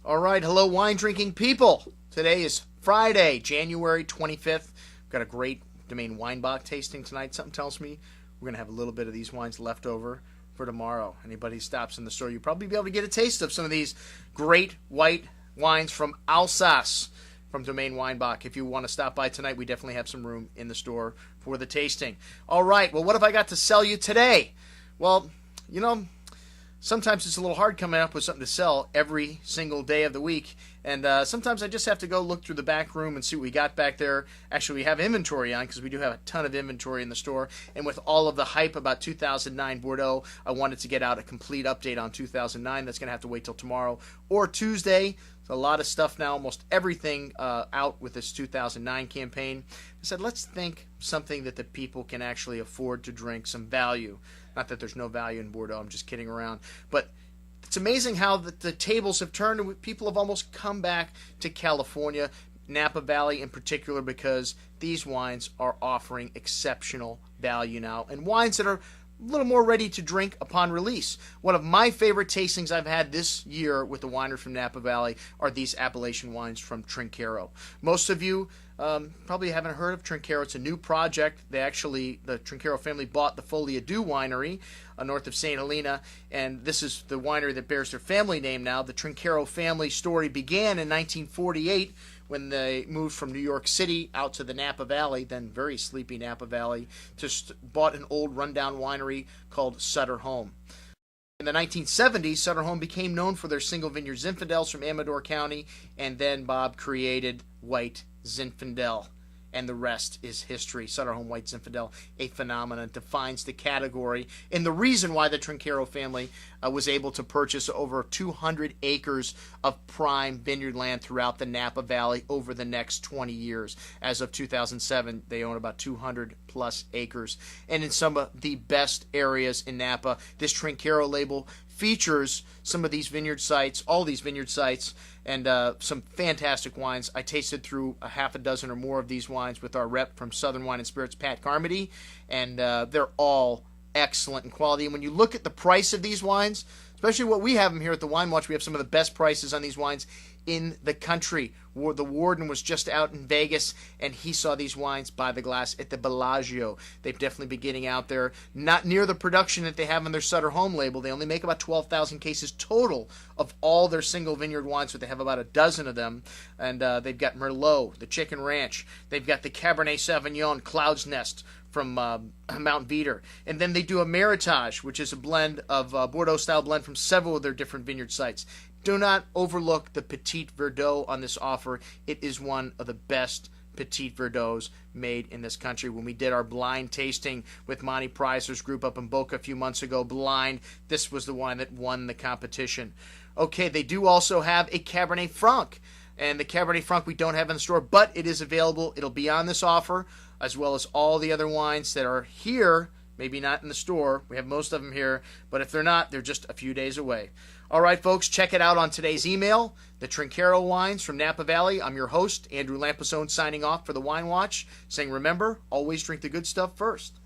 All right, hello, wine drinking people. Today is Friday, January 25th. We've got a great Domaine Weinbach tasting tonight. Something tells me we're going to have a little bit of these wines left over for tomorrow. Anybody who stops in the store, you'll probably be able to get a taste of some of these great white wines from Alsace from Domaine Weinbach. If you want to stop by tonight, we definitely have some room in the store for the tasting. All right, well, what have I got to sell you today? Well, you know, sometimes it's a little hard coming up with something to sell every single day of the week. And sometimes I just have to go look through the back room and see what we got back there. Actually, we have inventory on because we do have a ton of inventory in the store. And with all of the hype about 2009 Bordeaux, I wanted to get out a complete update on 2009. That's going to have to wait till tomorrow or Tuesday. A lot of stuff now, almost everything out with this 2009 campaign. I said, let's think something that the people can actually afford to drink, some value. Not that there's no value in Bordeaux, I'm just kidding around. But it's amazing how the tables have turned and people have almost come back to California, Napa Valley in particular, because these wines are offering exceptional value now. And wines that are a little more ready to drink upon release. One of my favorite tastings I've had this year with the winery from Napa Valley are these Appellation wines from Trinchero. Most of you probably haven't heard of Trinchero. It's a new project. The Trinchero family bought the Folia Du winery north of St. Helena, and this is the winery that bears their family name now. The Trinchero family story began in 1948 when they moved from New York City out to the Napa Valley, then very sleepy Napa Valley, bought an old rundown winery called Sutter Home. In the 1970s, Sutter Home became known for their single vineyard Zinfandels from Amador County, and then Bob created White Zinfandel, and the rest is history. Sutter Home White Zinfandel, a phenomenon, defines the category, and the reason why the Trinchero family was able to purchase over 200 acres of prime vineyard land throughout the Napa Valley over the next 20 years. As of 2007, they own about 200 plus acres, and in some of the best areas in Napa. This Trinchero label features some of these vineyard sites, all these vineyard sites, and some fantastic wines. I tasted through a half a dozen or more of these wines with our rep from Southern Wine and Spirits, Pat Carmody, and they're all excellent in quality. And when you look at the price of these wines, especially what we have them here at the Wine Watch, we have some of the best prices on these wines in the country. The warden was just out in Vegas, and he saw these wines by the glass at the Bellagio. They've definitely been getting out there. Not near the production that they have on their Sutter Home label. They only make about 12,000 cases total of all their single vineyard wines, but they have about a dozen of them. And they've got Merlot, the Chicken Ranch. They've got the Cabernet Sauvignon, Cloud's Nest from Mount Veeder. And then they do a Meritage, which is a blend of Bordeaux-style blend from several of their different vineyard sites. Do not overlook the Petit Verdot on this offer. It is one of the best Petit Verdots made in this country. When we did our blind tasting with Monty Prizer's group up in Boca a few months ago, blind, this was the one that won the competition. Okay, they do also have a Cabernet Franc. And the Cabernet Franc we don't have in the store, but it is available. It'll be on this offer, as well as all the other wines that are here, maybe not in the store. We have most of them here, but if they're not, they're just a few days away. All right, folks, check it out on today's email, the Trinchero Wines from Napa Valley. I'm your host, Andrew Lampasone, signing off for the Wine Watch, saying remember, always drink the good stuff first.